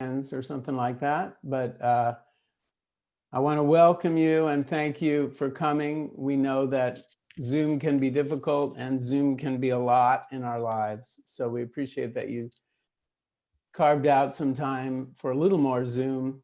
or something like that. But I want to welcome you and thank you for coming. We know that Zoom can be difficult and Zoom can be a lot in our lives. So we appreciate that you carved out some time for a little more Zoom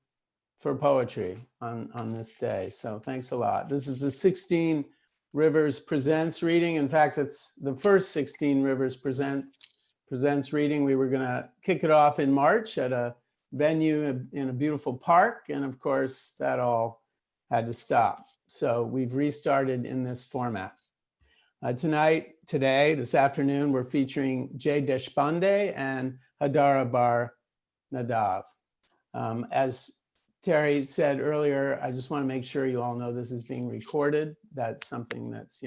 for poetry on this day. So thanks a lot. This is the 16 Rivers Presents reading. In fact, it's the first 16 Rivers Presents reading. We were going to kick it off in March at a venue in a beautiful park. And of course, that all had to stop. So we've restarted in this format. This afternoon, we're featuring Deshpande and Hadara Bar Nadav. As Terry said earlier, I just want to make sure you all know this is being recorded. That's something that's,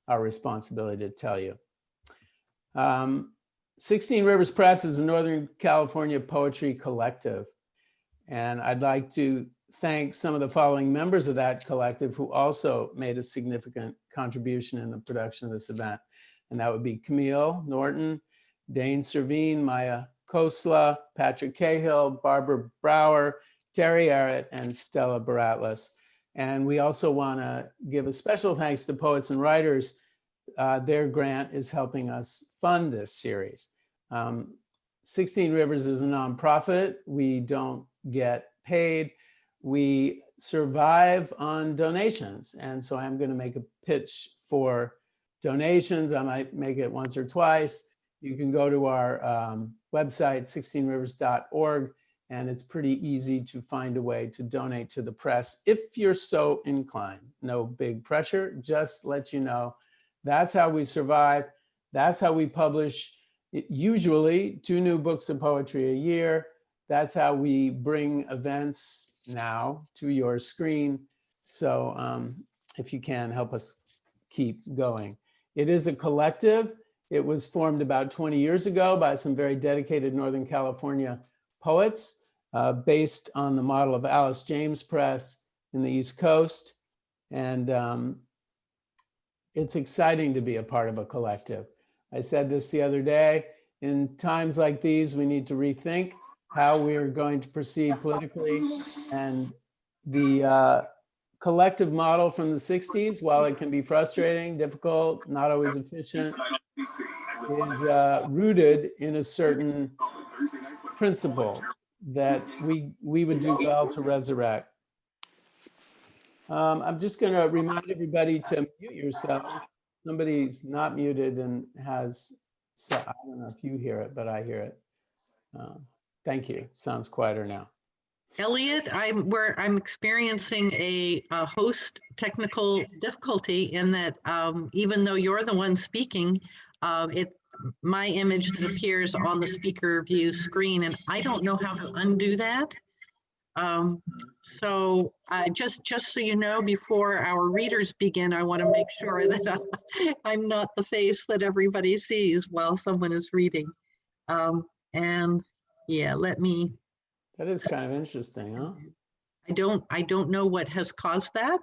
our responsibility to tell you. 16 Rivers Press is a Northern California poetry collective. And I'd like to thank some of the following members of that collective who also made a significant contribution in the production of this event. And that would be Camille Norton, Dane Servine, Maya Kosla, Patrick Cahill, Barbara Brower, Terry Ehret, and Stella Baratlis. And we also want to give a special thanks to Poets and Writers. Their grant is helping us fund this series. 16 Rivers is a nonprofit. We don't get paid. We survive on donations. And so I'm going to make a pitch for donations. I might make it once or twice. You can go to our website, 16rivers.org, and it's pretty easy to find a way to donate to the press if you're so inclined. No big pressure, just let you know. That's how we survive. That's how we publish usually 2 new books of poetry a year. That's how we bring events now to your screen. So if you can, help us keep going. It is a collective. It was formed about 20 years ago by some very dedicated Northern California poets based on the model of Alice James Press in the East Coast. And it's exciting to be a part of a collective. I said this the other day, in times like these, we need to rethink how we are going to proceed politically. And the collective model from the 60s, while it can be frustrating, difficult, not always efficient, is rooted in a certain principle that we would do well to resurrect. I'm just going to remind everybody to mute yourself. Somebody's not muted and has, I don't know if you hear it, but I hear it. Thank you. Sounds quieter now. Elliot, I'm experiencing a host technical difficulty in that even though you're the one speaking, my image that appears on the speaker view screen, and I don't know how to undo that. So just so you know, before our readers begin, I want to make sure that I'm not the face that everybody sees while someone is reading. And yeah, That is kind of interesting, huh? I don't know what has caused that,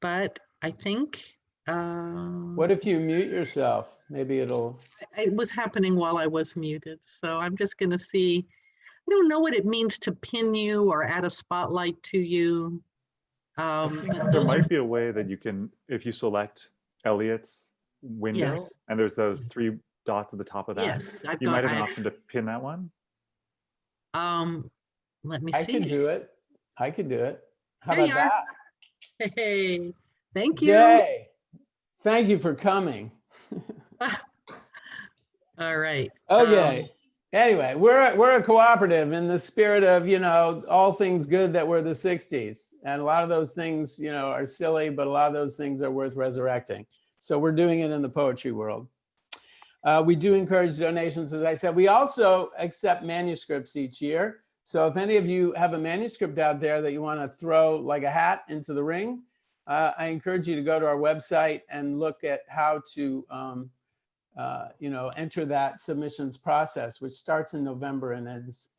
but I think. What if you mute yourself? Maybe it'll. It was happening while I was muted, so I'm just going to see. I don't know what it means to pin you or add a spotlight to you. There might be a way that you can, if you select Elliot's window, Yes. and there's those 3 dots at the top of that, Yes, you might have an option to pin that one. Let me see. I can do it. I can do it. How There about you are. that? Hey, thank you. Yay. Thank you for coming. All right. Okay. Anyway, we're a cooperative in the spirit of, all things good that were the 60s. And a lot of those things, are silly, but a lot of those things are worth resurrecting. So we're doing it in the poetry world. We do encourage donations, as I said. We also accept manuscripts each year. So if any of you have a manuscript out there that you want to throw like a hat into the ring, I encourage you to go to our website and look at how to enter that submissions process, which starts in November and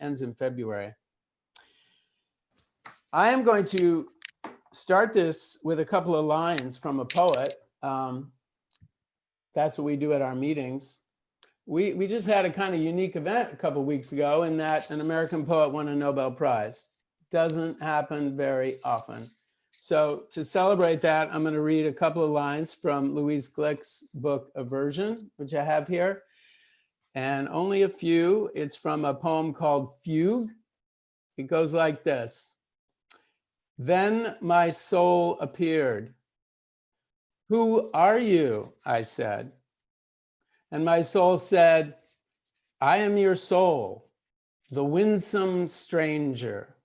ends in February. I am going to start this with a couple of lines from a poet. That's what we do at our meetings. we just had a kind of unique event a couple weeks ago in that an American poet won a Nobel Prize. Doesn't happen very often. So to celebrate that, I'm going to read a couple of lines from Louise Glick's book, Aversion, which I have here. And only a few. It's from a poem called Fugue. It goes like this. Then my soul appeared. Who are you? I said. And my soul said, I am your soul, the winsome stranger.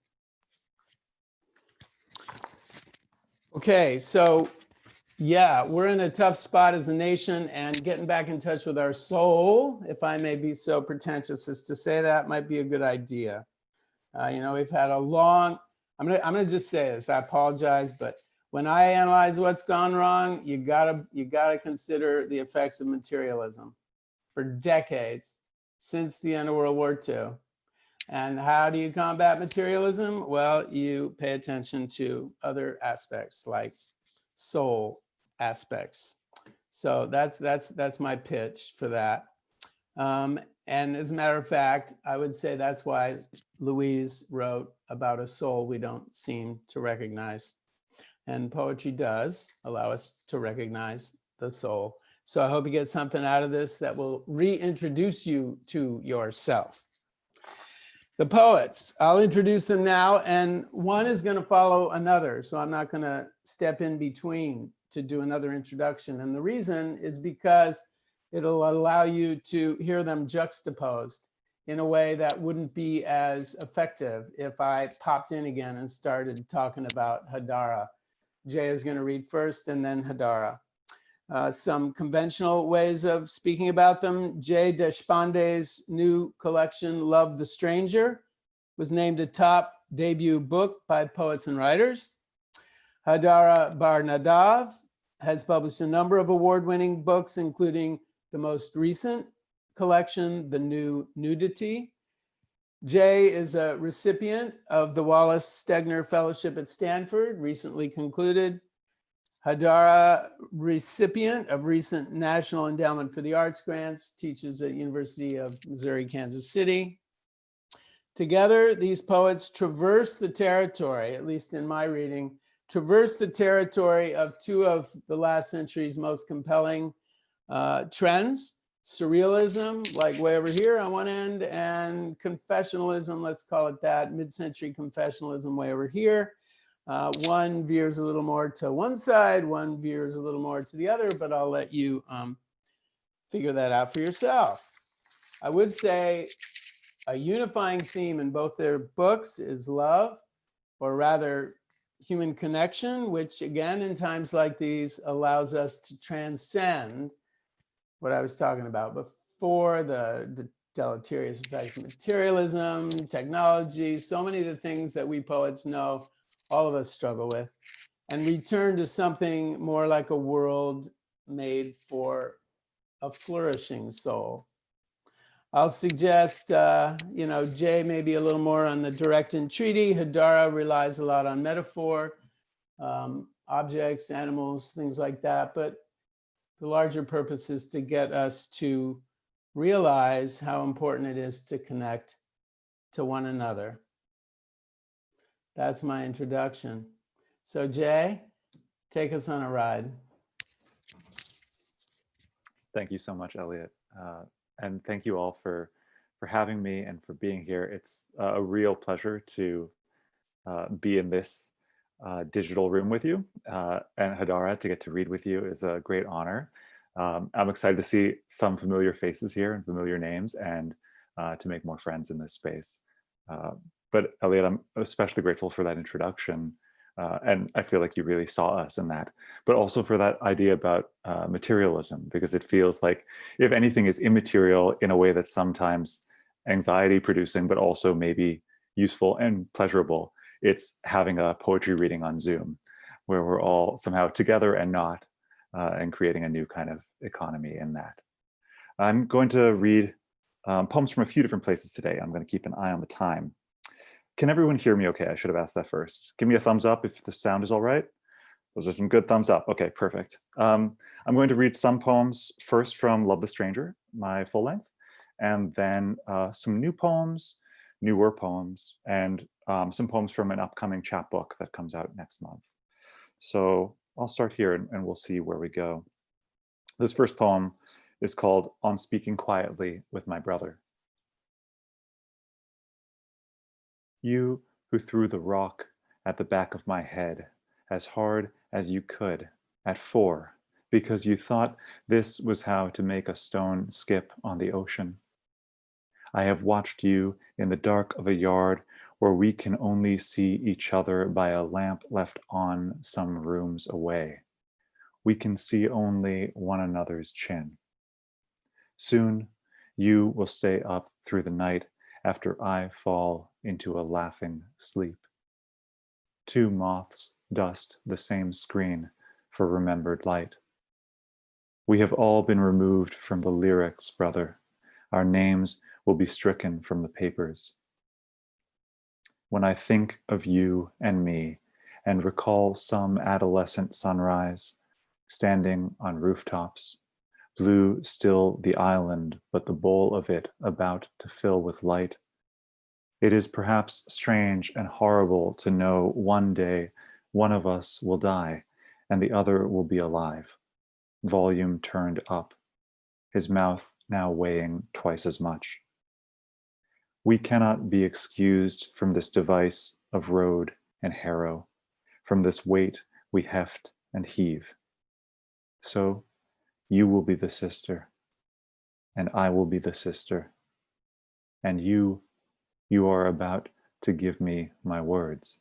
Okay, so yeah, we're in a tough spot as a nation, and getting back in touch with our soul, if I may be so pretentious as to say that, might be a good idea. We've had a long, I'm gonna just say this, I apologize, but when I analyze what's gone wrong, you gotta consider the effects of materialism for decades, since the end of World War II. And how do you combat materialism? Well, you pay attention to other aspects like soul aspects. So that's my pitch for that. And as a matter of fact, I would say that's why Louise wrote about a soul we don't seem to recognize. And poetry does allow us to recognize the soul. So I hope you get something out of this that will reintroduce you to yourself. The poets, I'll introduce them now, and one is going to follow another. So I'm not going to step in between to do another introduction. And the reason is because it'll allow you to hear them juxtaposed in a way that wouldn't be as effective if I popped in again and started talking about Hadara. Jay is going to read first and then Hadara. Some conventional ways of speaking about them. Jay Deshpande's new collection, Love the Stranger, was named a top debut book by Poets and Writers. Hadara Bar Nadav has published a number of award-winning books, including the most recent collection, The New Nudity. Jay is a recipient of the Wallace Stegner Fellowship at Stanford, recently concluded. Hadara, recipient of recent National Endowment for the Arts grants, teaches at University of Missouri, Kansas City. Together, these poets traverse the territory, at least in my reading, traverse the territory of two of the last century's most compelling trends: surrealism, like way over here on one end, and confessionalism, let's call it that, mid-century confessionalism way over here. One veers a little more to one side, one veers a little more to the other, but I'll let you figure that out for yourself. I would say a unifying theme in both their books is love, or rather human connection, which again, in times like these, allows us to transcend what I was talking about before, the deleterious effects of materialism, technology, so many of the things that we poets know all of us struggle with, and return to something more like a world made for a flourishing soul. I'll suggest, Jay may be a little more on the direct entreaty. Hadara relies a lot on metaphor, objects, animals, things like that. But the larger purpose is to get us to realize how important it is to connect to one another. That's my introduction. So Jay, take us on a ride. Thank you so much, Elliot. And thank you all for having me and for being here. It's a real pleasure to be in this digital room with you. And Hadara, to get to read with you is a great honor. I'm excited to see some familiar faces here and familiar names, and to make more friends in this space. But Elliot, I'm especially grateful for that introduction. And I feel like you really saw us in that, but also for that idea about materialism, because it feels like if anything is immaterial in a way that's sometimes anxiety producing, but also maybe useful and pleasurable, it's having a poetry reading on Zoom where we're all somehow together and not, and creating a new kind of economy in that. I'm going to read poems from a few different places today. I'm going to keep an eye on the time. Can everyone hear me okay? I should have asked that first. Give me a thumbs up if the sound is all right. Those are some good thumbs up. Okay, perfect. I'm going to read some poems first from Love the Stranger, my full length, and then some new poems, newer poems, and some poems from an upcoming chapbook that comes out next month. So I'll start here and we'll see where we go. This first poem is called On Speaking Quietly with My Brother. You who threw the rock at the back of my head as hard as you could at 4, because you thought this was how to make a stone skip on the ocean. I have watched you in the dark of a yard where we can only see each other by a lamp left on some rooms away. We can see only one another's chin. Soon, you will stay up through the night after I fall into a laughing sleep. 2 moths dust the same screen for remembered light. We have all been removed from the lyrics, brother. Our names will be stricken from the papers. When I think of you and me and recall some adolescent sunrise, standing on rooftops, blue still the island, but the bowl of it about to fill with light, it is perhaps strange and horrible to know one day one of us will die and the other will be alive, volume turned up, his mouth now weighing twice as much. We cannot be excused from this device of road and harrow, from this weight we heft and heave. So you will be the sister, and I will be the sister, and you are about to give me my words.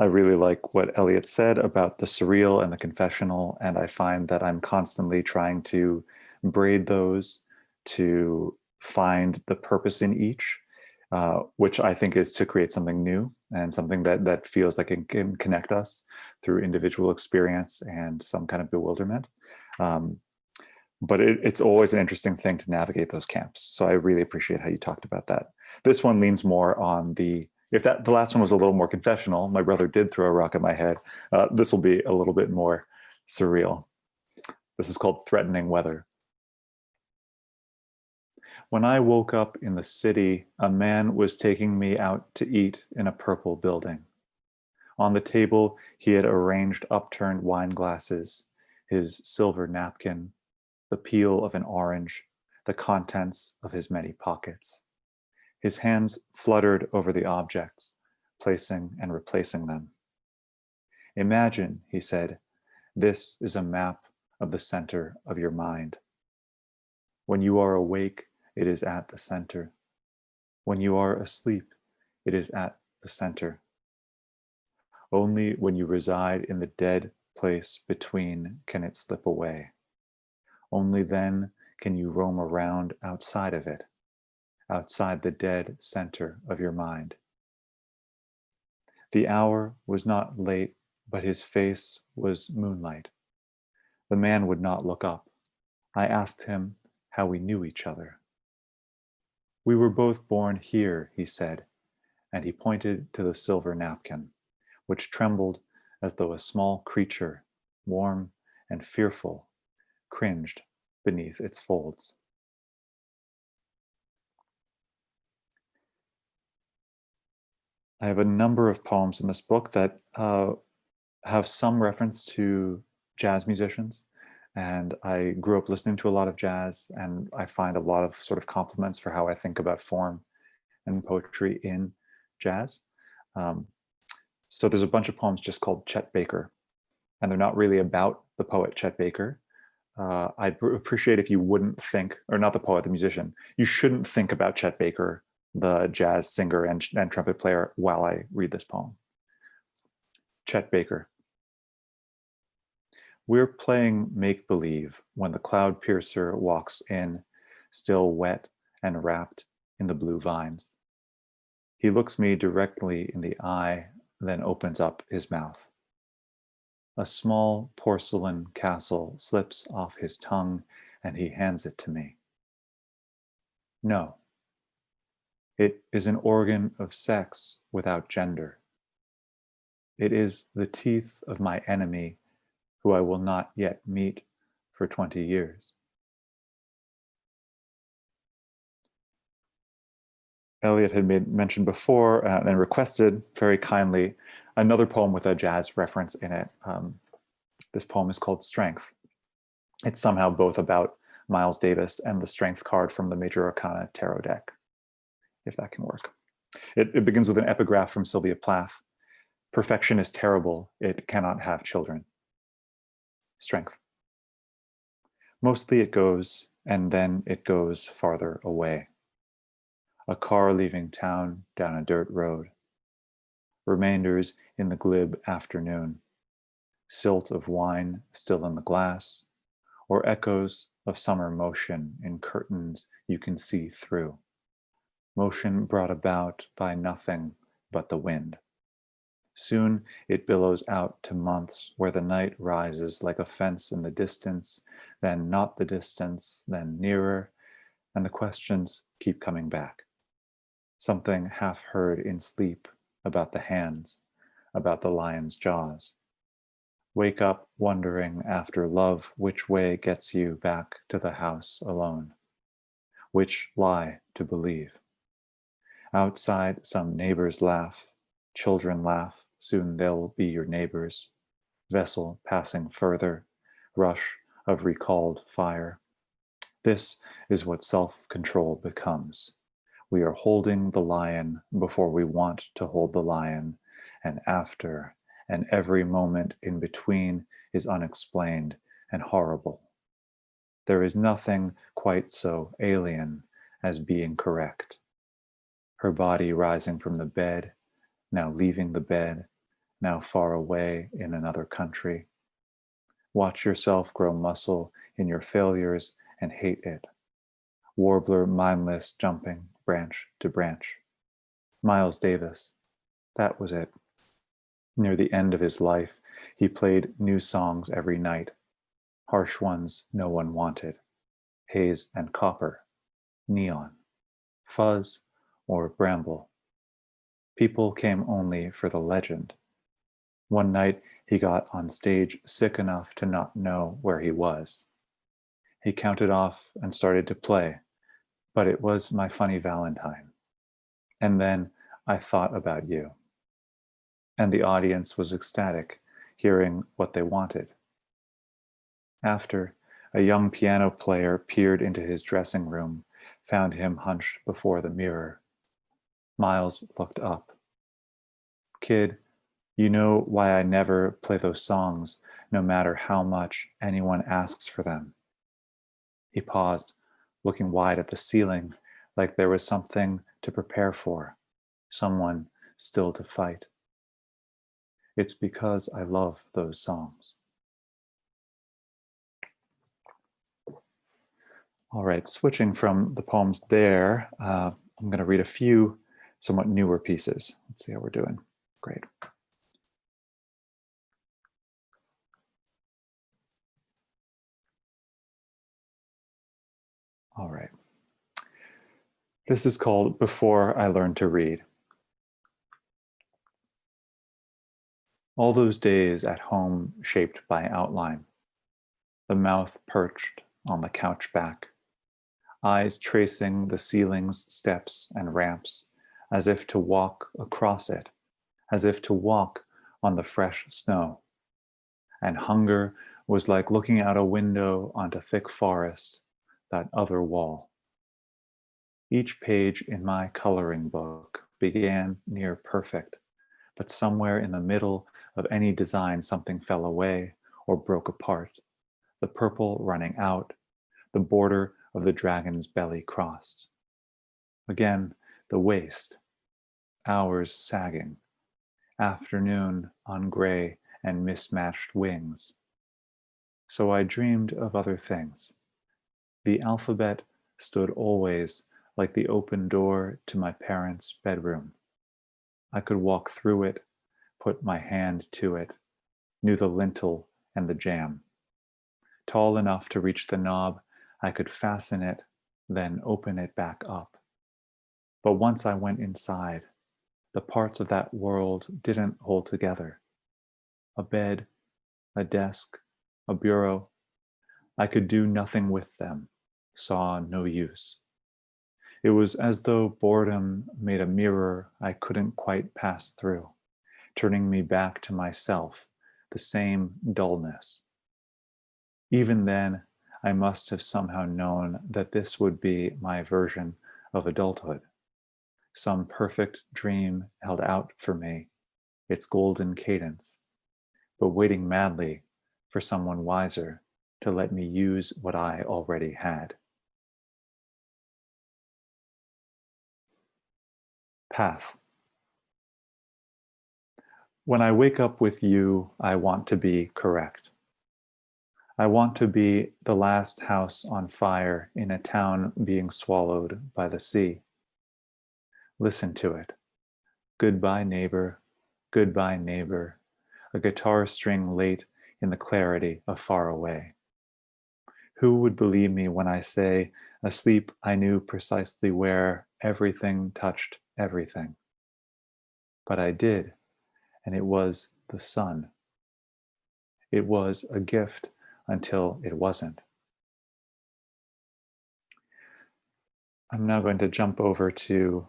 I really like what Eliot said about the surreal and the confessional, and I find that I'm constantly trying to braid those to find the purpose in each, which I think is to create something new and something that feels like it can connect us through individual experience and some kind of bewilderment. But it's always an interesting thing to navigate those camps. So I really appreciate how you talked about that. This one leans more on the last one was a little more confessional, my brother did throw a rock at my head. This will be a little bit more surreal. This is called Threatening Weather. When I woke up in the city, a man was taking me out to eat in a purple building. On the table, he had arranged upturned wine glasses, his silver napkin, the peel of an orange, the contents of his many pockets. His hands fluttered over the objects, placing and replacing them. Imagine, he said, this is a map of the center of your mind. When you are awake, it is at the center. When you are asleep, it is at the center. Only when you reside in the dead place between can it slip away. Only then can you roam around outside of it, outside the dead center of your mind. The hour was not late, but his face was moonlight. The man would not look up. I asked him how we knew each other. We were both born here, he said, and he pointed to the silver napkin, which trembled as though a small creature, warm and fearful, cringed beneath its folds. I have a number of poems in this book that have some reference to jazz musicians. And I grew up listening to a lot of jazz, and I find a lot of sort of compliments for how I think about form and poetry in jazz. So there's a bunch of poems just called Chet Baker, and they're not really about the poet Chet Baker. I'd appreciate if you wouldn't think, or not the poet, the musician, you shouldn't think about Chet Baker, the jazz singer and trumpet player, while I read this poem. Chet Baker. We're playing make-believe when the cloud piercer walks in, still wet and wrapped in the blue vines. He looks me directly in the eye, then opens up his mouth. A small porcelain castle slips off his tongue, and he hands it to me. No. It is an organ of sex without gender, It is the teeth of my enemy, who I will not yet meet for 20 years. Eliot had mentioned before and requested very kindly another poem with a jazz reference in it. This poem is called Strength. It's somehow both about Miles Davis and the Strength card from the Major Arcana Tarot deck, if that can work. It begins with an epigraph from Sylvia Plath. Perfection is terrible. It cannot have children. Strength. Mostly it goes, and then it goes farther away. A car leaving town down a dirt road. Remainders in the glib afternoon. Silt of wine still in the glass, or echoes of summer motion in curtains you can see through. Motion brought about by nothing but the wind. Soon it billows out to months where the night rises like a fence in the distance, then not the distance, then nearer, and the questions keep coming back. Something half heard in sleep about the hands, about the lion's jaws. Wake up wondering after love which way gets you back to the house alone. Which lie to believe. Outside some neighbors laugh, children laugh, soon they'll be your neighbors. Vessel passing further, rush of recalled fire. This is what self-control becomes. We are holding the lion before we want to hold the lion, and after, and every moment in between is unexplained and horrible. There is nothing quite so alien as being correct. Her body rising from the bed, now leaving the bed, now far away in another country. Watch yourself grow muscle in your failures and hate it. Warbler mindless jumping branch to branch. Miles Davis, that was it. Near the end of his life, he played new songs every night. Harsh ones no one wanted. Haze and copper, neon, fuzz or bramble. People came only for the legend. One night he got on stage sick enough to not know where he was. He counted off and started to play, but it was My Funny Valentine. And then I thought about you. And the audience was ecstatic, hearing what they wanted. After, a young piano player peered into his dressing room, found him hunched before the mirror. Miles looked up. Kid, you know why I never play those songs, no matter how much anyone asks for them. He paused, looking wide at the ceiling, like there was something to prepare for, someone still to fight. It's because I love those songs. All right, switching from the poems there, I'm going to read a few somewhat newer pieces. Let's see how we're doing. Great. All right. This is called Before I Learned to Read. All those days at home shaped by outline, the mouth perched on the couch back, eyes tracing the ceiling's steps and ramps, as if to walk across it, as if to walk on the fresh snow. And hunger was like looking out a window onto thick forest, that other wall. Each page in my coloring book began near perfect, but somewhere in the middle of any design something fell away or broke apart, the purple running out, the border of the dragon's belly crossed. Again, the waist, hours sagging, afternoon on gray and mismatched wings. So I dreamed of other things. The alphabet stood always like the open door to my parents' bedroom. I could walk through it, put my hand to it, knew the lintel and the jamb. Tall enough to reach the knob, I could fasten it, then open it back up. But once I went inside, the parts of that world didn't hold together. a bed, a desk, a bureau. I could do nothing with them, saw no use. It was as though boredom made a mirror I couldn't quite pass through, turning me back to myself, the same dullness. Even then, I must have somehow known that this would be my version of adulthood. Some perfect dream held out for me, its golden cadence, but waiting madly for someone wiser to let me use what I already had. Path. When I wake up with you, I want to be correct. I want to be the last house on fire in a town being swallowed by the sea. Listen to it. Goodbye, neighbor. Goodbye, neighbor. A guitar string late in the clarity of far away. Who would believe me when I say, asleep I knew precisely where everything touched everything. But I did, and it was the sun. It was a gift until it wasn't. I'm now going to jump over to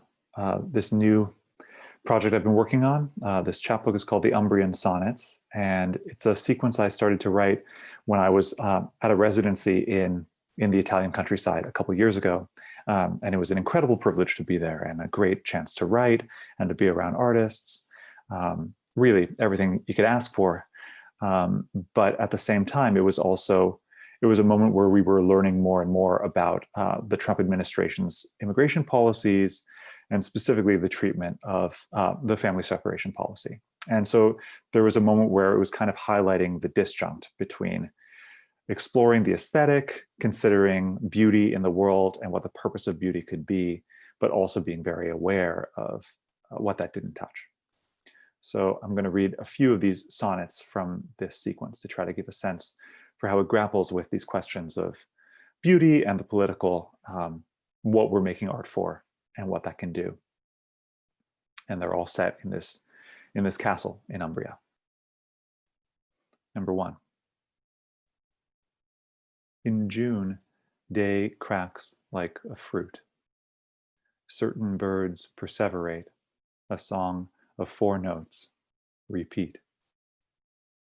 this new project I've been working on. This chapbook is called the Umbrian Sonnets, and it's a sequence I started to write when I was at a residency in the Italian countryside a couple years ago. And it was an incredible privilege to be there and a great chance to write and to be around artists. Really everything you could ask for. But at the same time, it was a moment where we were learning more and more about the Trump administration's immigration policies, and specifically the treatment of the family separation policy. And so there was a moment where it was kind of highlighting the disjunct between exploring the aesthetic, considering beauty in the world and what the purpose of beauty could be, but also being very aware of what that didn't touch. So I'm going to read a few of these sonnets from this sequence to try to give a sense for how it grapples with these questions of beauty and the political, what we're making art for and what that can do. And they're all set in this castle in Umbria. Number 1. In June, day cracks like a fruit. Certain birds perseverate, a song of 4 notes, repeat.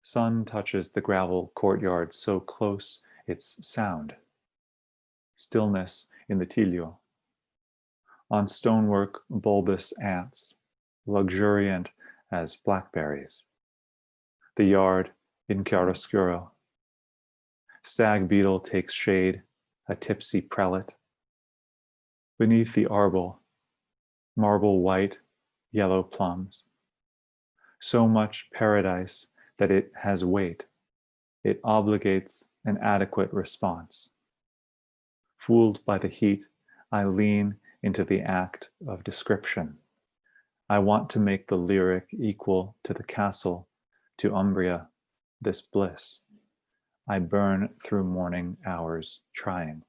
Sun touches the gravel courtyard so close it's sound. Stillness in the Tiglio. On stonework, bulbous ants, luxuriant as blackberries. The yard in chiaroscuro. Stag beetle takes shade, a tipsy prelate. Beneath the arbor, marble white, yellow plums. So much paradise that it has weight. It obligates an adequate response. Fooled by the heat, I lean into the act of description. I want to make the lyric equal to the castle, to Umbria, this bliss. I burn through morning hours trying.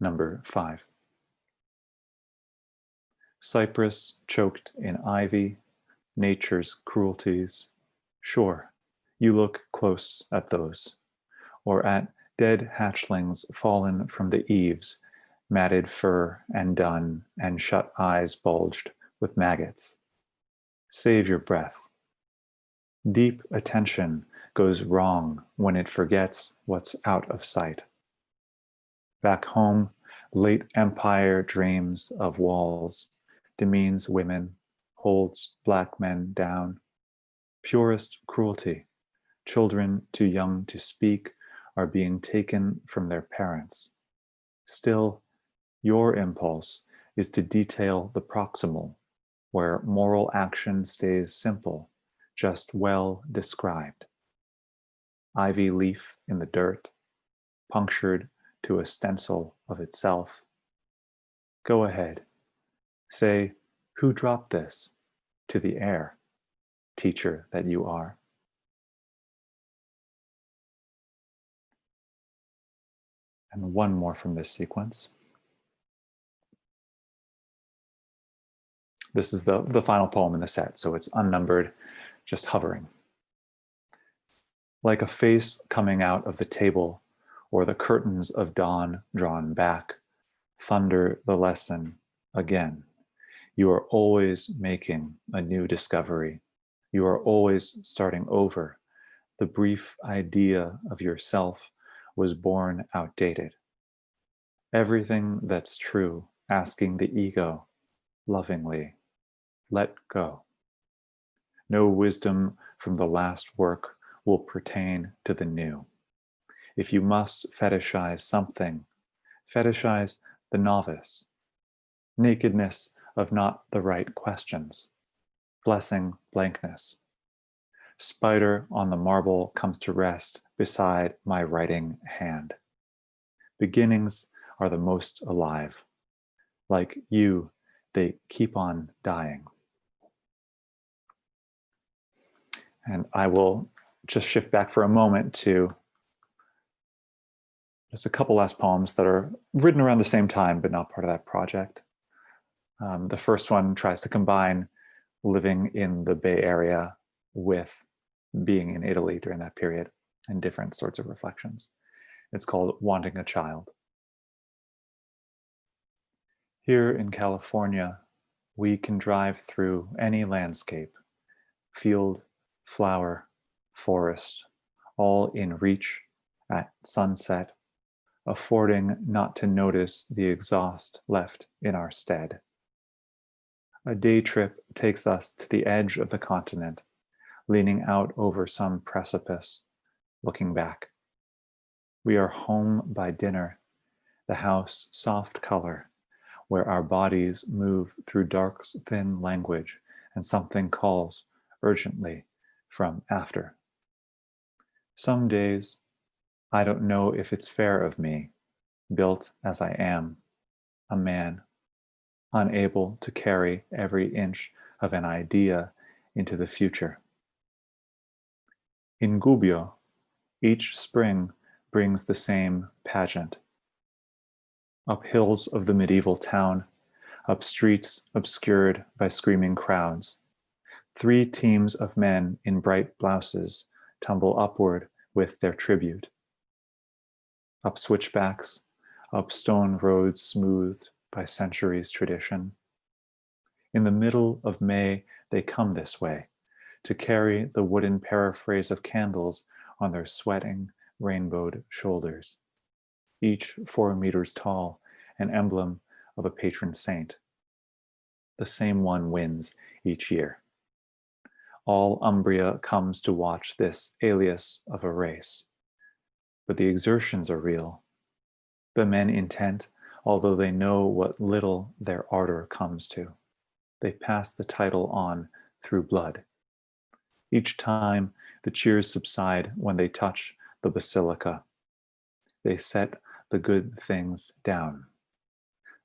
Number 5. Cypress choked in ivy, nature's cruelties. Sure, you look close at those, or at dead hatchlings fallen from the eaves, matted fur and dun and shut eyes bulged with maggots. Save your breath. Deep attention goes wrong when it forgets what's out of sight. Back home, late empire dreams of walls, demeans women, holds black men down. Purest cruelty. Children too young to speak are being taken from their parents. Still, your impulse is to detail the proximal, where moral action stays simple, just well described. Ivy leaf in the dirt, punctured to a stencil of itself. Go ahead. Say, who dropped this? To the air, teacher that you are. And one more from this sequence. This is the final poem in the set, so it's unnumbered. just hovering. Like a face coming out of the table, or the curtains of dawn drawn back, thunder the lesson again. You are always making a new discovery. You are always starting over. The brief idea of yourself was born outdated. Everything that's true, asking the ego, lovingly, let go. No wisdom from the last work will pertain to the new. If you must fetishize something, fetishize the novice, nakedness of not the right questions, blessing blankness. Spider on the marble comes to rest beside my writing hand. Beginnings are the most alive. Like you, they keep on dying. And I will just shift back for a moment to just a couple last poems that are written around the same time, but not part of that project. The first one tries to combine living in the Bay Area with being in Italy during that period and different sorts of reflections. It's called Wanting a Child. Here in California, we can drive through any landscape, field, flower, forest, all in reach at sunset, affording not to notice the exhaust left in our stead. A day trip takes us to the edge of the continent, leaning out over some precipice, looking back. We are home by dinner, the house soft color, where our bodies move through dark, thin language, and something calls urgently from after. Some days, I don't know if it's fair of me, built as I am, a man, unable to carry every inch of an idea into the future. In Gubbio, each spring brings the same pageant. Up hills of the medieval town, up streets obscured by screaming crowds, 3 teams of men in bright blouses tumble upward with their tribute. Up switchbacks, up stone roads smoothed by centuries' tradition. In the middle of May, they come this way to carry the wooden paraphrase of candles on their sweating, rainbowed shoulders, each 4 meters tall, an emblem of a patron saint. The same one wins each year. All Umbria comes to watch this alias of a race. But the exertions are real. The men intent, although they know what little their ardor comes to. They pass the title on through blood. Each time the cheers subside when they touch the basilica. They set the good things down.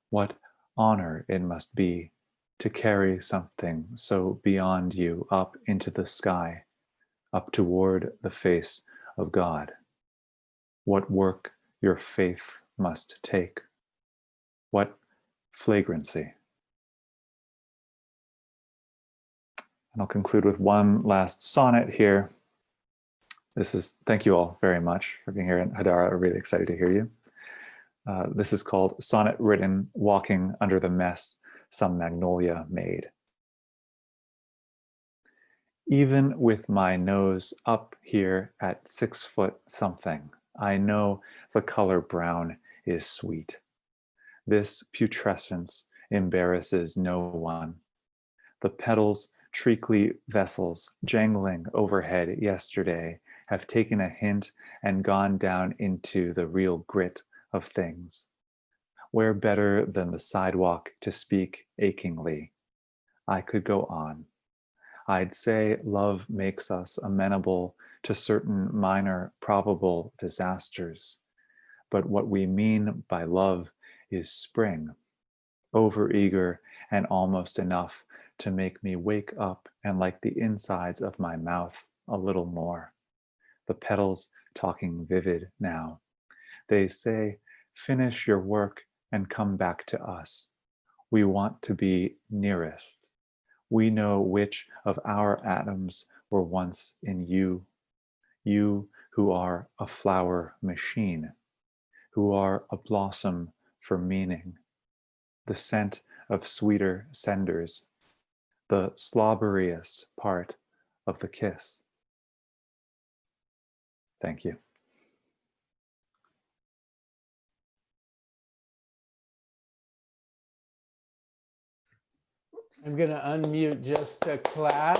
What honor it must be to carry something so beyond you up into the sky, up toward the face of God. What work your faith must take. What flagrancy. And I'll conclude with one last sonnet here. Thank you all very much for being here. And Hadara, I'm really excited to hear you. This is called Sonnet Written Walking Under the Mess Some Magnolia Made. Even with my nose up here at 6 foot something, I know the color brown is sweet. This putrescence embarrasses no one. The petals, treacly vessels jangling overhead yesterday have taken a hint and gone down into the real grit of things. Where better than the sidewalk to speak achingly? I could go on. I'd say love makes us amenable to certain minor probable disasters. But what we mean by love is spring, overeager and almost enough to make me wake up and like the insides of my mouth a little more. The petals talking vivid now. They say, finish your work and come back to us. We want to be nearest. We know which of our atoms were once in you, you who are a flower machine, who are a blossom for meaning, the scent of sweeter cenders, the slobberiest part of the kiss. Thank you. I'm going to unmute just to clap.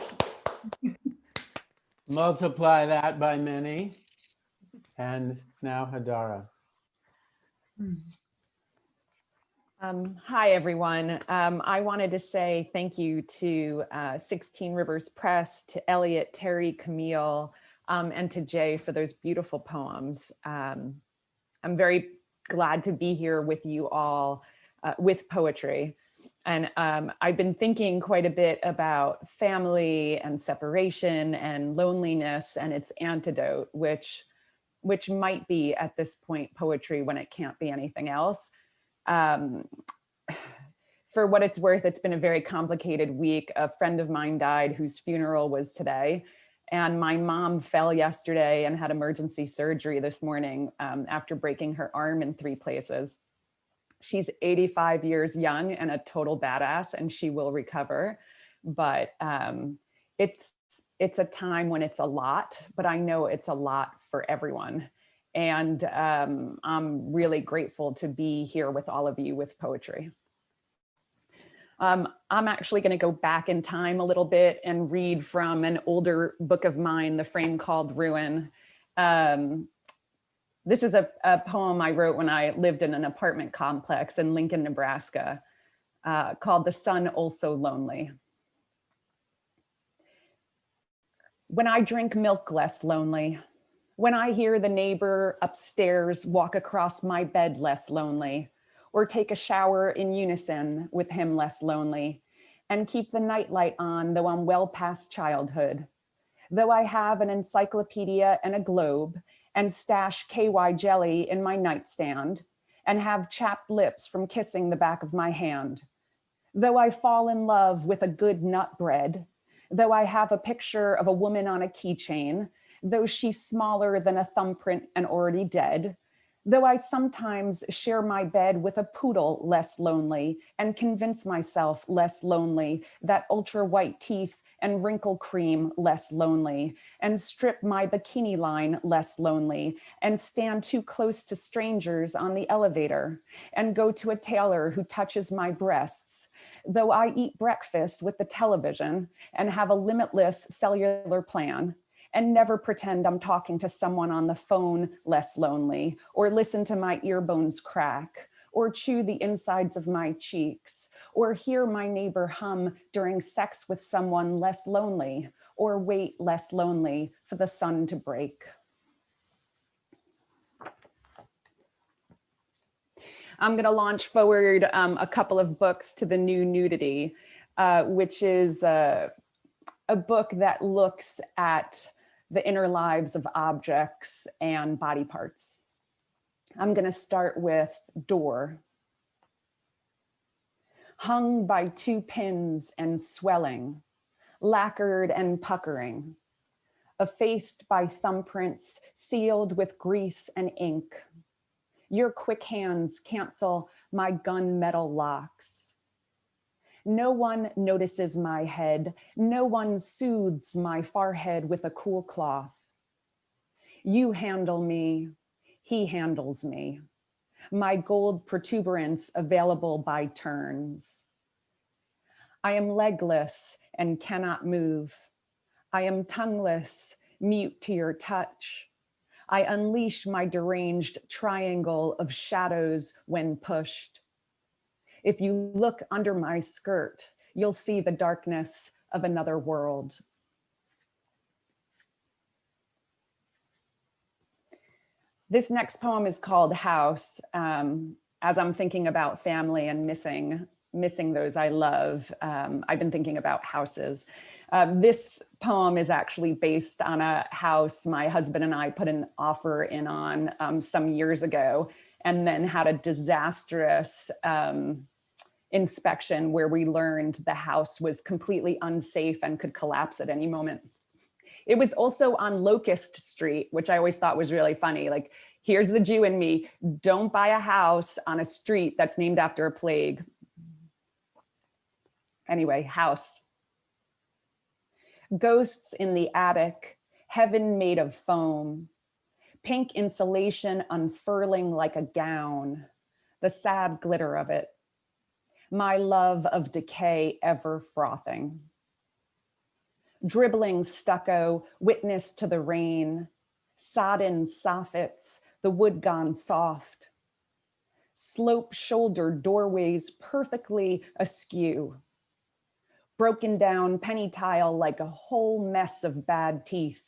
Multiply that by many. And now Hadara. Hi, everyone. I wanted to say thank you to 16 Rivers Press, to Elliot, Terry, Camille, and to Jay for those beautiful poems. I'm very glad to be here with you all with poetry. And I've been thinking quite a bit about family and separation and loneliness and its antidote, which might be at this point poetry when it can't be anything else. For what it's worth, it's been a very complicated week. A friend of mine died whose funeral was today. And my mom fell yesterday and had emergency surgery this morning after breaking her arm in 3 places. She's 85 years young and a total badass, and she will recover. But it's a time when it's a lot, but I know it's a lot for everyone. And I'm really grateful to be here with all of you with poetry. I'm actually going to go back in time a little bit and read from an older book of mine, The Frame Called Ruin. This is a poem I wrote when I lived in an apartment complex in Lincoln, Nebraska, called The Sun Also Lonely. When I drink milk less lonely, when I hear the neighbor upstairs walk across my bed less lonely, or take a shower in unison with him less lonely, and keep the nightlight on though I'm well past childhood. Though I have an encyclopedia and a globe, and stash KY jelly in my nightstand, and have chapped lips from kissing the back of my hand. Though I fall in love with a good nut bread, though I have a picture of a woman on a keychain, though she's smaller than a thumbprint and already dead, though I sometimes share my bed with a poodle less lonely and convince myself less lonely, that ultra white teeth and wrinkle cream less lonely, and strip my bikini line less lonely, and stand too close to strangers on the elevator, and go to a tailor who touches my breasts, though I eat breakfast with the television and have a limitless cellular plan, and never pretend I'm talking to someone on the phone less lonely, or listen to my ear bones crack, or chew the insides of my cheeks, or hear my neighbor hum during sex with someone less lonely, or wait less lonely for the sun to break. I'm going to launch forward a couple of books to the new nudity, which is a book that looks at the inner lives of objects and body parts. I'm going to start with Door. Hung by 2 pins and swelling, lacquered and puckering, effaced by thumbprints sealed with grease and ink. Your quick hands cancel my gunmetal locks. No one notices my head. No one soothes my forehead with a cool cloth. You handle me, he handles me. My gold protuberance available by turns. I am legless and cannot move. I am tongueless, mute to your touch. I unleash my deranged triangle of shadows when pushed. If you look under my skirt, you'll see the darkness of another world. This next poem is called House. As I'm thinking about family and missing those I love, I've been thinking about houses. This poem is actually based on a house my husband and I put an offer in on some years ago, and then had a disastrous inspection where we learned the house was completely unsafe and could collapse at any moment. It was also on Locust Street, which I always thought was really funny. Like, here's the Jew in me. Don't buy a house on a street that's named after a plague. Anyway, house. Ghosts in the attic, heaven made of foam, pink insulation unfurling like a gown, the sad glitter of it, my love of decay ever frothing. Dribbling stucco, witness to the rain, sodden soffits, the wood gone soft, slope-shouldered doorways perfectly askew, broken down penny tile like a whole mess of bad teeth,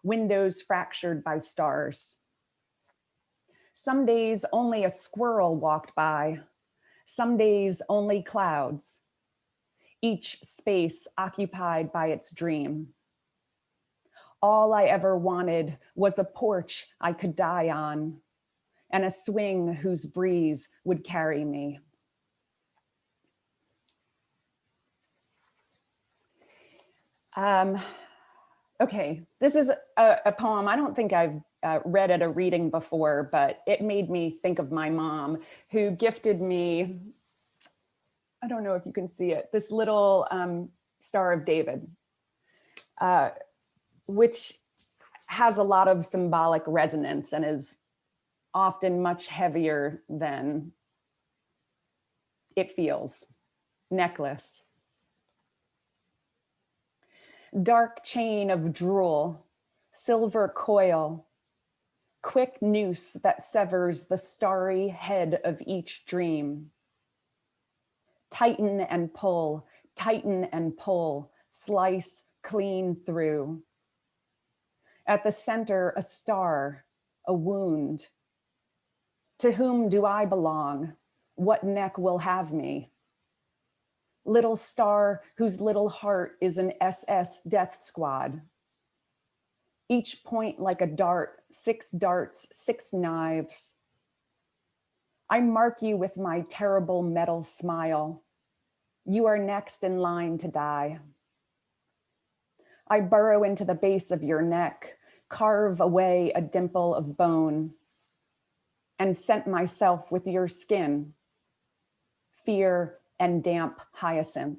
windows fractured by stars. Some days only a squirrel walked by, some days only clouds, each space occupied by its dream. All I ever wanted was a porch I could die on and a swing whose breeze would carry me. Okay, this is a poem I don't think I've read at a reading before, but it made me think of my mom, who gifted me, I don't know if you can see it, this little Star of David, which has a lot of symbolic resonance and is often much heavier than it feels. Necklace. Dark chain of drool, silver coil, quick noose that severs the starry head of each dream. Tighten and pull, slice clean through. At the center, a star, a wound. To whom do I belong? What neck will have me? Little star whose little heart is an SS death squad. Each point like a dart, 6 darts, 6 knives. I mark you with my terrible metal smile. You are next in line to die. I burrow into the base of your neck, carve away a dimple of bone, and scent myself with your skin, fear and damp hyacinth.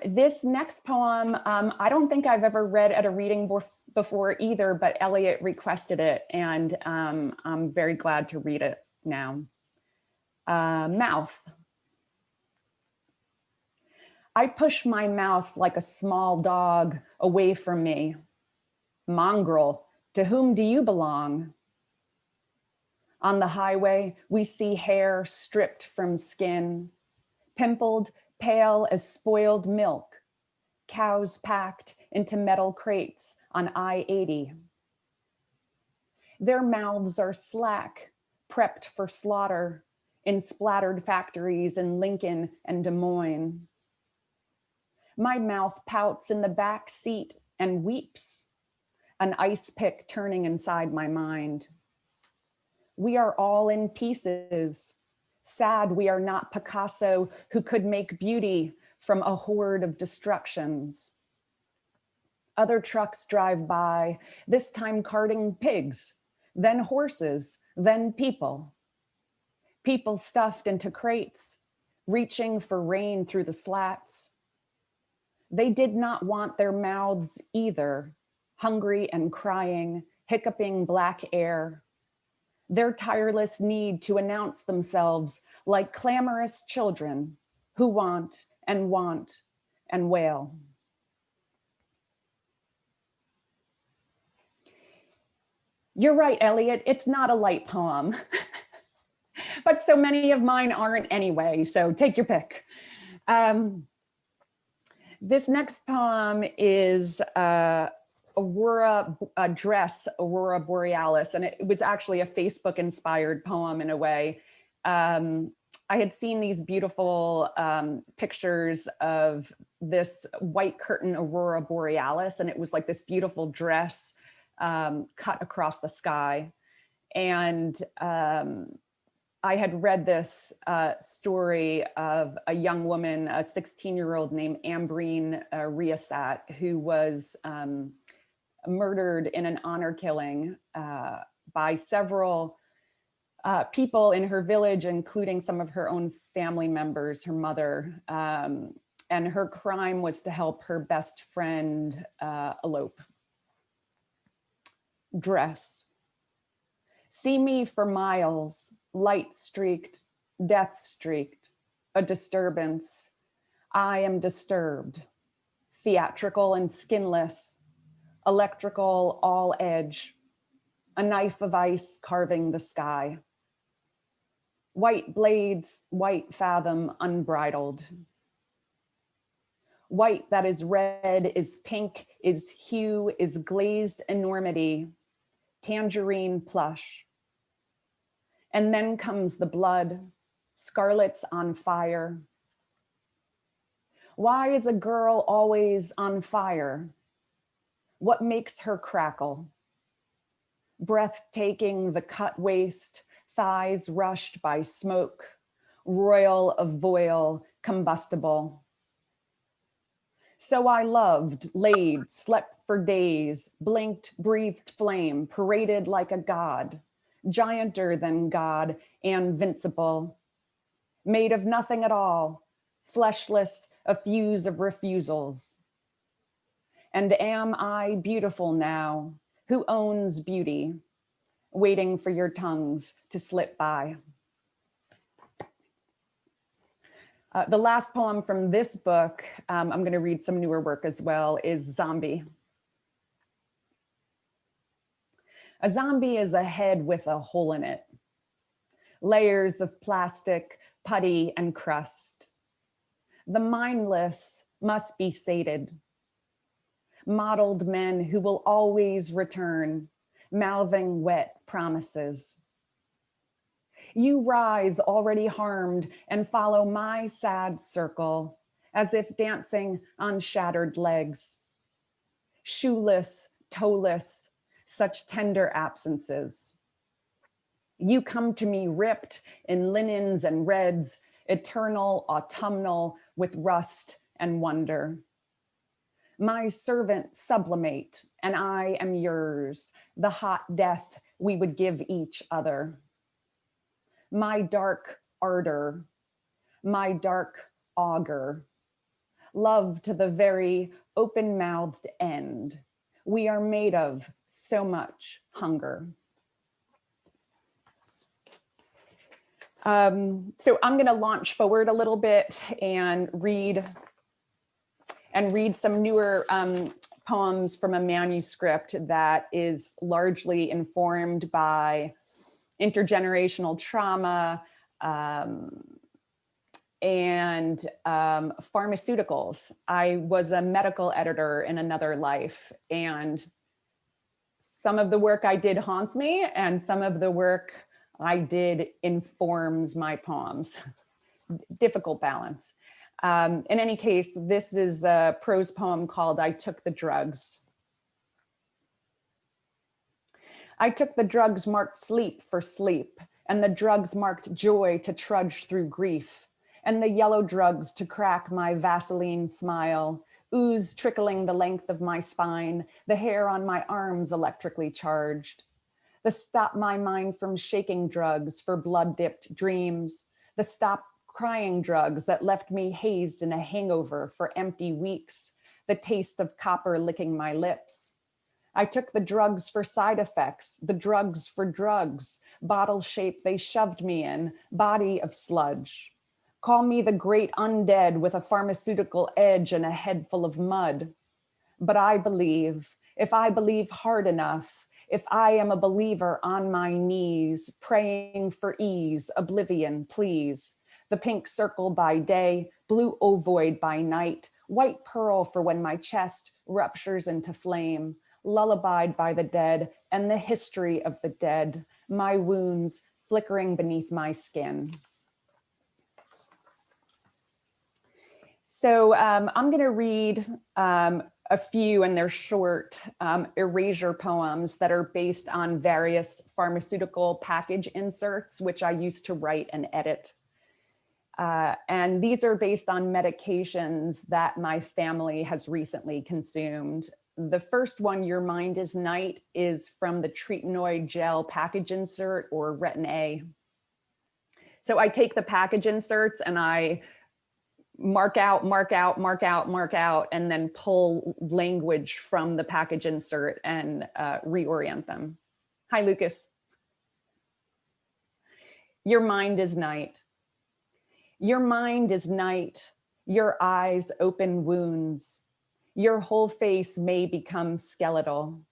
This next poem, I don't think I've ever read at a reading before either, but Elliot requested it, and I'm very glad to read it now. Mouth. I push my mouth like a small dog away from me. Mongrel, to whom do you belong? On the highway, we see hair stripped from skin, pimpled, pale as spoiled milk, cows packed into metal crates on I-80. Their mouths are slack, prepped for slaughter in splattered factories in Lincoln and Des Moines. My mouth pouts in the back seat and weeps, an ice pick turning inside my mind. We are all in pieces. Sad we are not Picasso, who could make beauty from a horde of destructions. Other trucks drive by, this time carting pigs, then horses, then people. People stuffed into crates, reaching for rain through the slats. They did not want their mouths either, hungry and crying, hiccuping black air. Their tireless need to announce themselves like clamorous children who want and wail. You're right, Elliot, it's not a light poem, but so many of mine aren't anyway, so take your pick. This next poem is Aurora Borealis, and it was actually a Facebook inspired poem in a way. I had seen these beautiful pictures of this white curtain Aurora Borealis, and it was like this beautiful dress cut across the sky. And I had read this story of a young woman, a 16-year-old named Ambreen Riasat, who was murdered in an honor killing by several people in her village, including some of her own family members, her mother. And her crime was to help her best friend elope. Dress. See me for miles, light streaked, death streaked, a disturbance. I am disturbed, theatrical and skinless, electrical all edge, a knife of ice carving the sky. White blades, white fathom unbridled. White that is red, is pink, is hue, is glazed enormity, tangerine plush. And then comes the blood, scarlets on fire. Why is a girl always on fire? What makes her crackle? Breathtaking, the cut waist, thighs rushed by smoke, royal of voil, combustible. So I loved, laid, slept for days, blinked, breathed flame, paraded like a god, gianter than God, and invincible, made of nothing at all, fleshless, a fuse of refusals. And am I beautiful now? Who owns beauty? Waiting for your tongues to slip by. The last poem from this book, I'm going to read some newer work as well, is Zombie. A zombie is a head with a hole in it. Layers of plastic, putty, and crust. The mindless must be sated. Modeled men who will always return, mouthing wet promises. You rise already harmed and follow my sad circle as if dancing on shattered legs. Shoeless, toeless, such tender absences. You come to me ripped in linens and reds, eternal, autumnal, with rust and wonder. My servant sublimate, and I am yours, the hot death we would give each other. My dark ardor, my dark auger, love to the very open-mouthed end. We are made of so much hunger. So I'm going to launch forward a little bit and read some newer poems from a manuscript that is largely informed by intergenerational trauma and pharmaceuticals. I was a medical editor in another life, and some of the work I did haunts me, and some of the work I did informs my poems. Difficult balance. In any case, this is a prose poem called I Took the Drugs. I took the drugs marked sleep for sleep, and the drugs marked joy to trudge through grief, and the yellow drugs to crack my Vaseline smile, ooze trickling the length of my spine, the hair on my arms electrically charged. The stop my mind from shaking drugs for blood-dipped dreams, the stop crying drugs that left me hazed in a hangover for empty weeks, the taste of copper licking my lips. I took the drugs for side effects, the drugs for drugs, bottle shape they shoved me in, body of sludge. Call me the great undead with a pharmaceutical edge and a head full of mud. But I believe, if I believe hard enough, if I am a believer on my knees, praying for ease, oblivion, please. The pink circle by day, blue ovoid by night, white pearl for when my chest ruptures into flame, lullabied by the dead and the history of the dead, my wounds flickering beneath my skin. So I'm going to read a few, and they're short erasure poems that are based on various pharmaceutical package inserts, which I used to write and edit. And these are based on medications that my family has recently consumed. The first one, Your Mind is Night, is from the tretinoid gel package insert, or Retin-A. So I take the package inserts and I mark out, and then pull language from the package insert and reorient them. Hi, Lucas. Your mind is night. Your mind is night. Your eyes open wounds. Your whole face may become skeletal.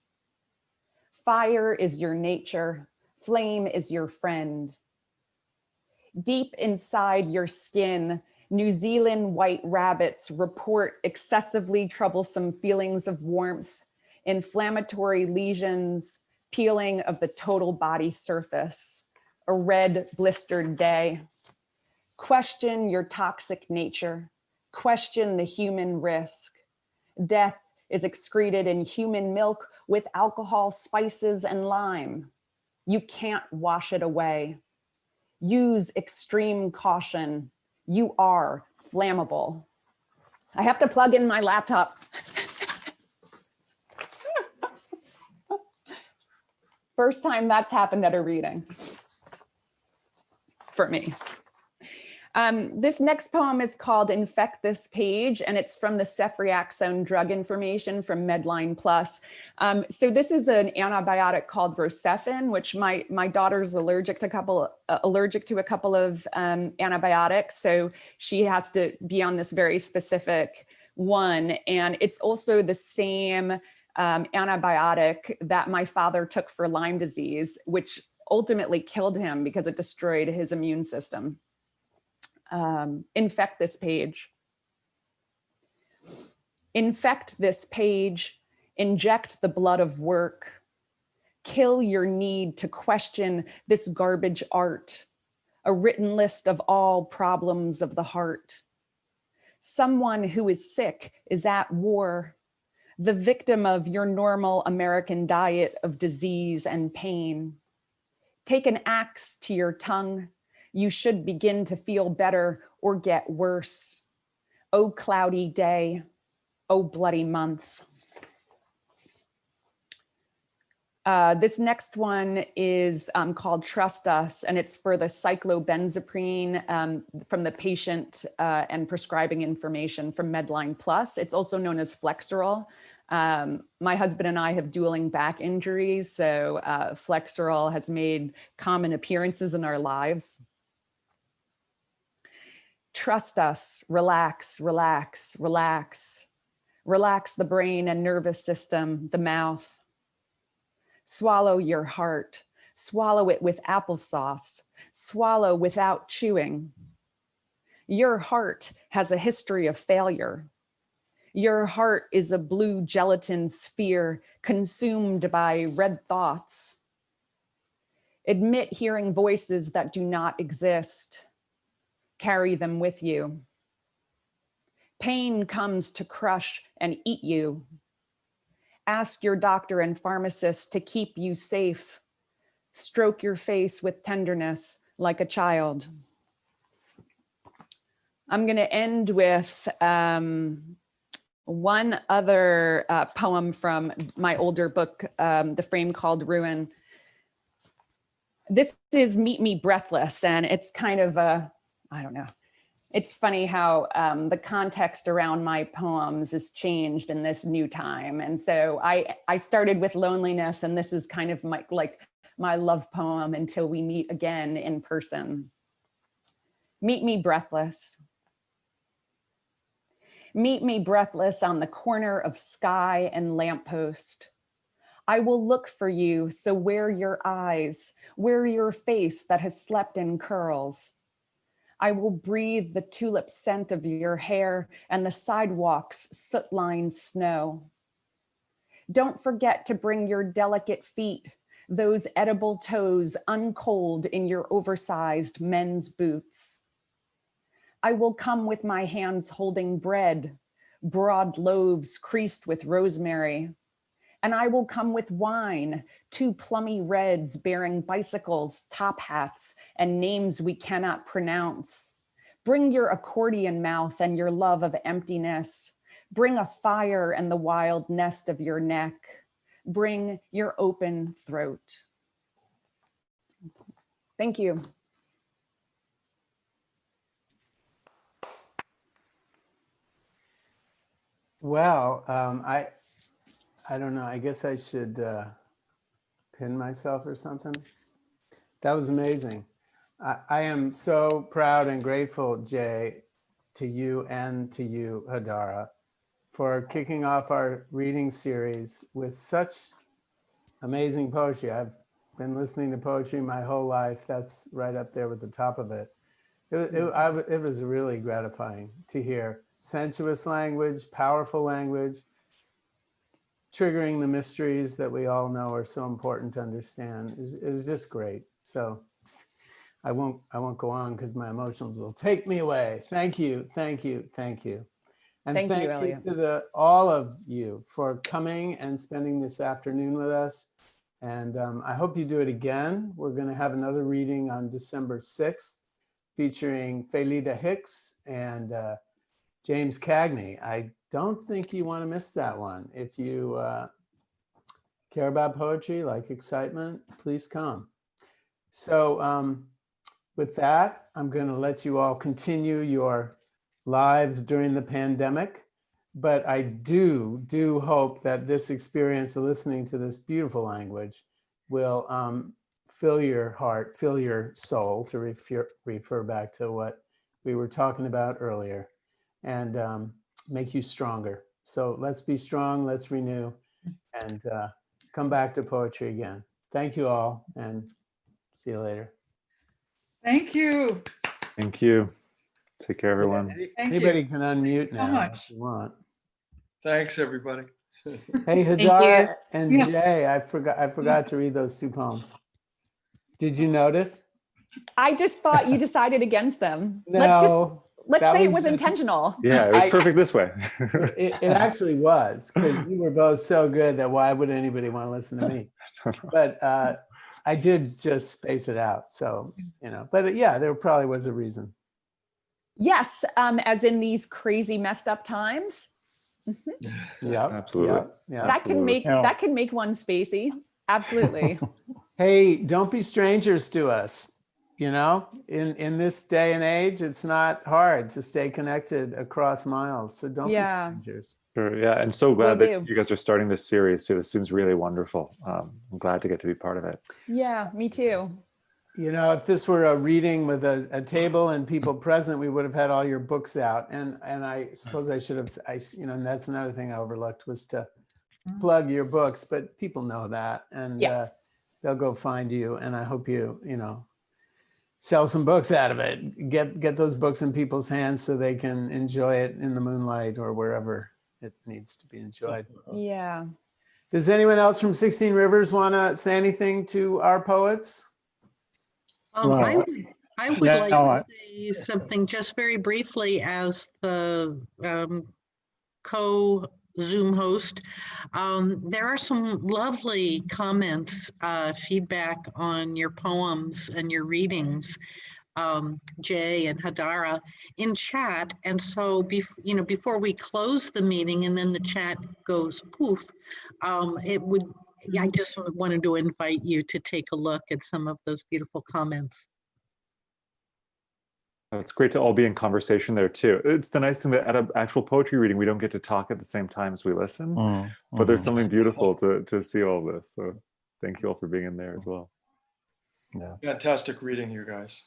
Fire is your nature. Flame is your friend. Deep inside your skin, New Zealand white rabbits report excessively troublesome feelings of warmth, inflammatory lesions, peeling of the total body surface, a red blistered day. Question your toxic nature. Question the human risk. Death is excreted in human milk with alcohol, spices, and lime. You can't wash it away. Use extreme caution. You are flammable. I have to plug in my laptop. First time that's happened at a reading for me. This next poem is called Infect This Page, and it's from the ceftriaxone drug information from Medline Plus. So this is an antibiotic called Rocephin, which my daughter's allergic to a couple of antibiotics. So she has to be on this very specific one. And it's also the same antibiotic that my father took for Lyme disease, which ultimately killed him because it destroyed his immune system. Infect this page. Infect this page, inject the blood of work, kill your need to question this garbage art, a written list of all problems of the heart. Someone who is sick is at war, the victim of your normal American diet of disease and pain. Take an axe to your tongue. You should begin to feel better or get worse. Oh, cloudy day. Oh, bloody month. This next one is called Trust Us, and it's for the cyclobenzaprine from the patient and prescribing information from Medline Plus. It's also known as Flexeril. My husband and I have dueling back injuries, so Flexeril has made common appearances in our lives. Trust us, relax, relax, relax. Relax the brain and nervous system, the mouth. Swallow your heart. Swallow it with applesauce. Swallow without chewing. Your heart has a history of failure. Your heart is a blue gelatin sphere consumed by red thoughts. Admit hearing voices that do not exist. Carry them with you. Pain comes to crush and eat you. Ask your doctor and pharmacist to keep you safe. Stroke your face with tenderness like a child. I'm going to end with one other poem from my older book, The Frame Called Ruin. This is Meet Me Breathless, and it's kind of a, I don't know. It's funny how the context around my poems has changed in this new time. And so I started with loneliness, and this is kind of my love poem until we meet again in person. Meet me breathless. Meet me breathless on the corner of sky and lamppost. I will look for you, so wear your eyes, wear your face that has slept in curls. I will breathe the tulip scent of your hair and the sidewalk's soot-lined snow. Don't forget to bring your delicate feet, those edible toes uncold in your oversized men's boots. I will come with my hands holding bread, broad loaves creased with rosemary. And I will come with wine, 2 plummy reds bearing bicycles, top hats, and names we cannot pronounce. Bring your accordion mouth and your love of emptiness. Bring a fire and the wild nest of your neck. Bring your open throat. Thank you. Well, I don't know. I guess I should pin myself or something. That was amazing. I am so proud and grateful, Jay, to you and to you, Hadara, for kicking off our reading series with such amazing poetry. I've been listening to poetry my whole life. That's right up there with the top of it. It was really gratifying to hear sensuous language, powerful language, triggering the mysteries that we all know are so important to understand. It was just great. So I won't go on because my emotions will take me away. Thank you, thank you, thank you. And Thank you, thank Elliot. you to all of you for coming and spending this afternoon with us. And I hope you do it again. We're going to have another reading on December 6th featuring Felida Hicks and James Cagney. I don't think you want to miss that one. If you care about poetry, like excitement, please come. So with that, I'm going to let you all continue your lives during the pandemic. But I do hope that this experience of listening to this beautiful language will fill your heart, fill your soul, to refer back to what we were talking about earlier, and make you stronger. So let's be strong, let's renew, and come back to poetry again. Thank you all, and see you later. Thank you. Thank you. Take care, everyone. Thank Anybody you. can unmute so now much. if you want. Thanks, everybody. Hey, you. Hadara and Yeah. Jay, I forgot to read those 2 poems. Did you notice? I just thought you decided against them. No, Let's that say it was was just- intentional. Yeah, it was I- perfect this way. it actually was, because you were both so good that why would anybody want to listen to me? But I did just space it out. So, but yeah, there probably was a reason. Yes, as in these crazy messed up times. Yeah, Absolutely. yeah. That can make Yeah. that can make one spacey. Absolutely. Hey, don't be strangers to us. In this day and age, it's not hard to stay connected across miles. So don't Yeah. be strangers. Sure, yeah, and so glad Will that do. you guys are starting this series too. This seems really wonderful. I'm glad to get to be part of it. Yeah, me too. If this were a reading with a table and people present, we would have had all your books out. And I suppose I should have, and that's another thing I overlooked, was to plug your books, but people know that, and Yeah. they'll go find you. And I hope you, sell some books out of it. Get those books in people's hands so they can enjoy it in the moonlight or wherever it needs to be enjoyed. Yeah. Does anyone else from 16 Rivers want to say anything to our poets? I Well, would yeah, like no, to say something just very briefly as the co-Zoom host. There are some lovely comments, feedback on your poems and your readings, Jay and Hadara, in chat. And so, before we close the meeting and then the chat goes poof, I just wanted to invite you to take a look at some of those beautiful comments. It's great to all be in conversation there too. It's the nice thing that at an actual poetry reading, we don't get to talk at the same time as we listen, but there's something beautiful to see all this. So thank you all for being in there as well. Yeah. Fantastic reading, you guys.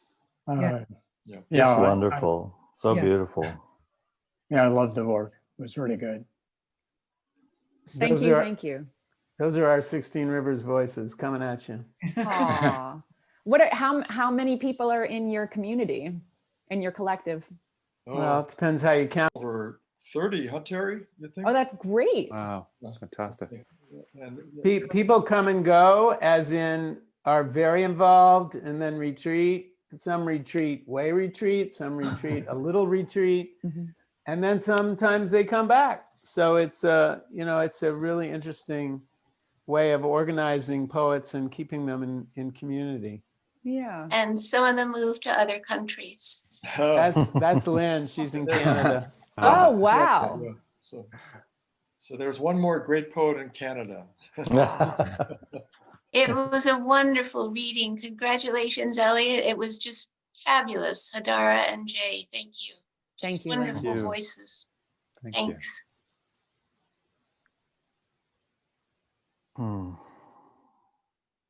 Yeah. Yeah. Yeah. Wonderful. So Yeah. beautiful. I loved the work. It was really good. Thank Those you. are- Thank you. Those are our 16 Rivers voices coming at you. Aw. How many people are in your community, in your collective? Well, it depends how you count. Over 30, huh, Terry? You think? Oh, that's great. Wow, fantastic. And, People come and go, as in are very involved and then retreat. Some retreat, some retreat, a little retreat. Mhm. And then sometimes they come back. So it's it's a really interesting way of organizing poets and keeping them in community. Yeah. And some of them move to other countries. That's Lynn. She's in Canada. Oh, wow. Yeah, so there's one more great poet in Canada. It was a wonderful reading. Congratulations, Elliot. It was just fabulous. Hadara and Jay, thank you. Just Thank you, Lynn. wonderful Thank you. voices. Thank you. Thanks.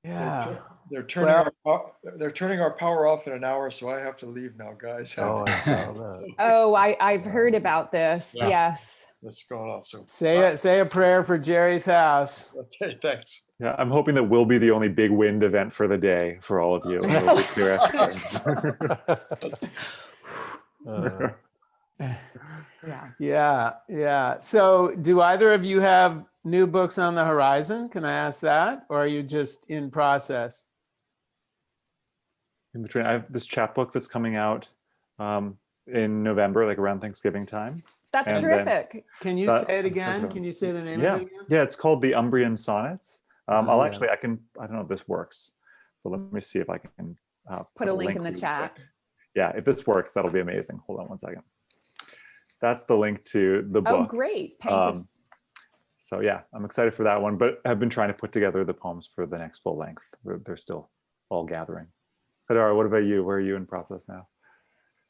Yeah. They're turning our power off in an hour, so I have to leave now, guys. Oh, I saw that. Oh, I've heard about this. Yeah. Yes. That's going off. So Say a prayer for Jerry's house. okay, thanks. Yeah, I'm hoping that we'll be the only big wind event for the day for all of you. It'll be clear afterwards. Yeah. Yeah. So do either of you have new books on the horizon? Can I ask that? Or are you just in process? In between, I have this chapbook that's coming out in November, like around Thanksgiving time. That's And then- terrific. Can you That- say it that's again? okay. Can you say the name Yeah, of it again? yeah, it's called the Umbrian Sonnets. Oh, I'll yeah. actually, I don't know if this works, but let me see if I can Put a link in the really chat. quick. Yeah, if this works, that'll be amazing. Hold on one second. That's the link to the Oh, book. great. So yeah, I'm excited for that one, but I've been trying to put together the poems for the next full length. They're still all gathering. Hadara, what about you? Where are you in process now?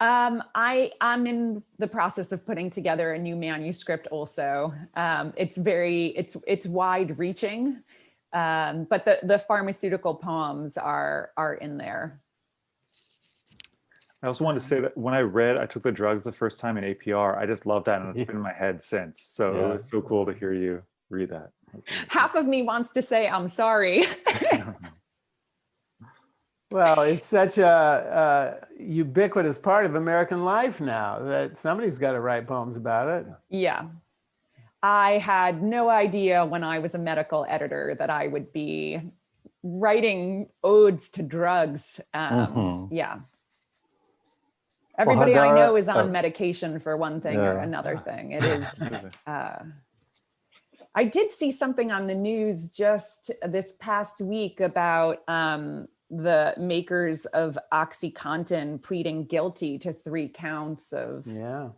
I'm in the process of putting together a new manuscript also. It's wide reaching, but the pharmaceutical poems are in there. I also wanted to say that when I took the drugs the first time in APR, I just love that, and it's been in my head since. So Yeah. it was so cool to hear you read that. Half of me wants to say I'm sorry. Well, it's such a ubiquitous part of American life now that somebody's got to write poems about it. Yeah. I had no idea when I was a medical editor that I would be writing odes to drugs. Yeah. Everybody I know Hadara- is on medication for one thing or Yeah. another thing. It is. I did see something on the news just this past week about the makers of OxyContin pleading guilty to 3 counts of, Yeah.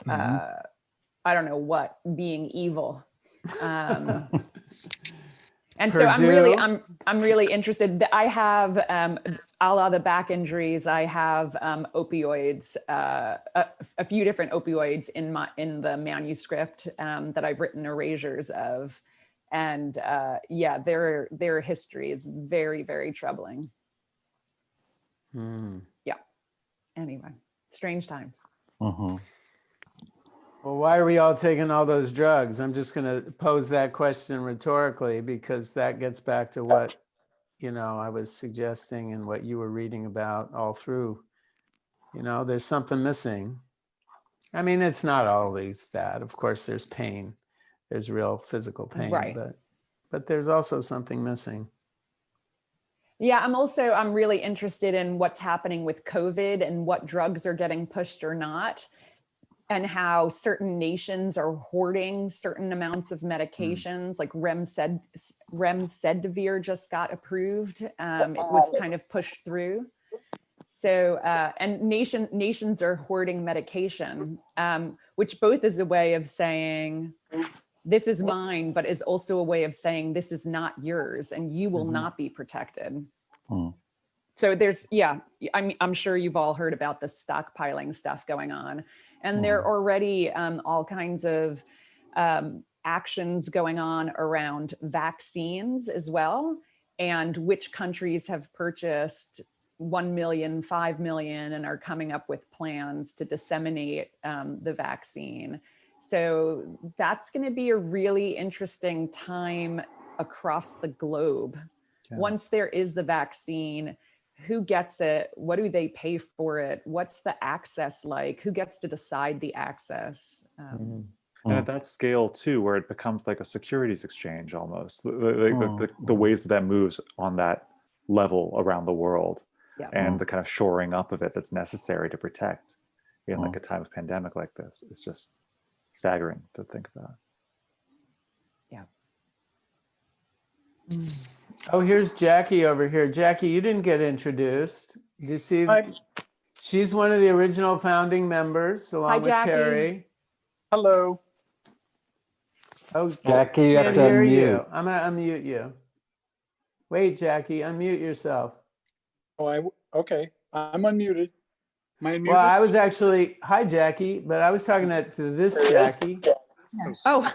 I don't know what, being evil. And so I'm really interested. I have, a la the back injuries, I have opioids, a few different opioids in the manuscript that I've written erasures of, and yeah, their history is very, very troubling. Yeah. Anyway, strange times. Well, why are we all taking all those drugs? I'm just going to pose that question rhetorically because that gets back to what, I was suggesting and what you were reading about all through. There's something missing. I mean, it's not always that. Of course, there's pain. There's real physical pain, Right. but there's also something missing. Yeah, I'm really interested in what's happening with COVID and what drugs are getting pushed or not, and how certain nations are hoarding certain amounts of medications, like remdesivir just got approved. It was kind of pushed through. So, and nations are hoarding medication, which both is a way of saying, this is mine, but is also a way of saying, this is not yours and you will not be protected. So there's, yeah, I'm sure you've all heard about the stockpiling stuff going on. And there are already all kinds of actions going on around vaccines as well, and which countries have purchased 1 million, 5 million, and are coming up with plans to disseminate the vaccine. So that's going to be a really interesting time across the globe. Yeah. Once there is the vaccine, who gets it? What do they pay for it? What's the access like? Who gets to decide the access? And at that scale too, where it becomes like a securities exchange almost, the ways that moves on that level around the world, Yeah. and the kind of shoring up of it that's necessary to protect in like a time of pandemic like this. It's just staggering to think about. Oh, here's Jackie over here. Jackie, you didn't get introduced. Do you see? She's one of the original founding members, along Hi, with Jackie. Terry. Hello. Oh, Jackie, you have can't to hear unmute. you. I'm gonna unmute you. Wait, Jackie, unmute yourself. Oh, okay. I'm unmuted. Am I unmuted? Well, I was actually, hi, Jackie, but I was talking to this Jackie. Oh,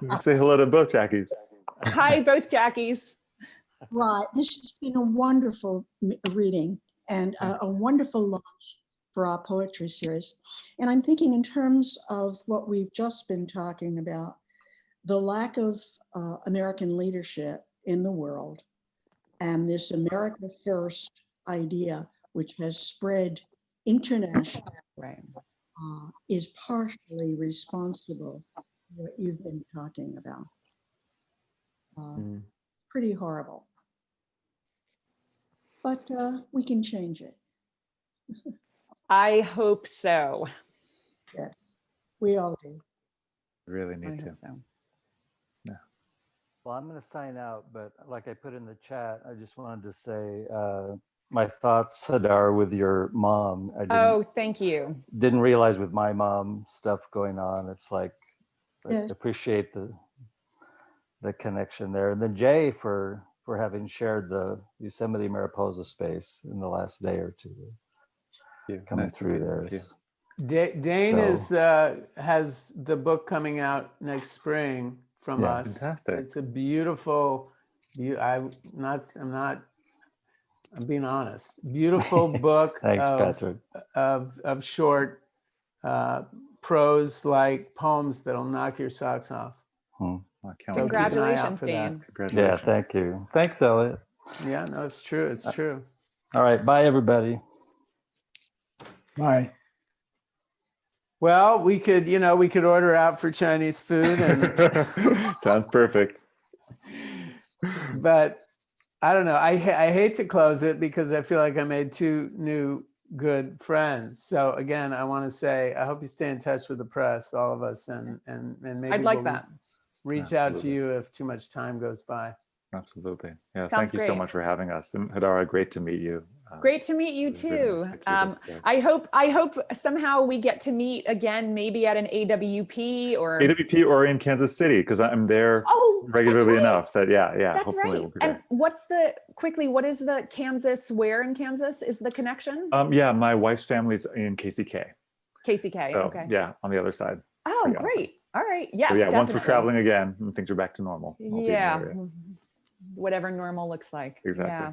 You can say hello to both Jackies. hi, both Jackies. Right. This has been a wonderful reading and a wonderful launch for our poetry series. And I'm thinking in terms of what we've just been talking about, the lack of American leadership in the world and this America First idea, which has spread internationally, Right. is partially responsible for what you've been talking about. Pretty horrible. But we can change it. I hope so. Yes, we all do. Really I need to. hope so. Well, I'm going to sign out, but like I put in the chat, I just wanted to say my thoughts, Hadar, with your mom. I Oh, thank you. didn't realize with my mom stuff going on. It's like, I Yes. appreciate the connection there. And then Jay for having shared the Yosemite Mariposa space in the last day or two. Coming Nice to through meet you. there. Thank you. Dane So- has the book coming out next spring from Yeah. us. Fantastic. It's a beautiful, I'm being honest, beautiful book Thanks, Patrick. of short prose like poems that'll knock your socks off. I can't So wait to read it. keep an eye out Congratulations, for that. Dane. Yeah, Congratulations. thank you. Thanks, Elliot. Yeah, no, it's true. It's true. All right, bye, everybody. Bye. Well, we could order out for Chinese food, Sounds perfect. but I don't know. I hate to close it because I feel like I made two new good friends. So again, I want to say I hope you stay in touch with the press, all of us, and maybe I'd like we'll that. reach out to Absolutely. you if too much time goes by. Absolutely. Yeah. Sounds Thank you so great. much for having us. And Hadara, great to meet you. Great to meet you it was really nice too. to do this today. I hope somehow we get to meet again, maybe at an AWP or. AWP or in Kansas City, because I'm there Oh, regularly that's right. enough that yeah. That's hopefully right. we'll be And there. what is the Kansas, where in Kansas is the connection? Yeah, my wife's family's in KCK. KCK, So okay. yeah, on the other side. Oh, pretty often. great. All right, yes, So yeah, once we're definitely. traveling again and things are back to normal. I'll be in the Yeah, area. whatever normal looks like. Exactly. Yeah.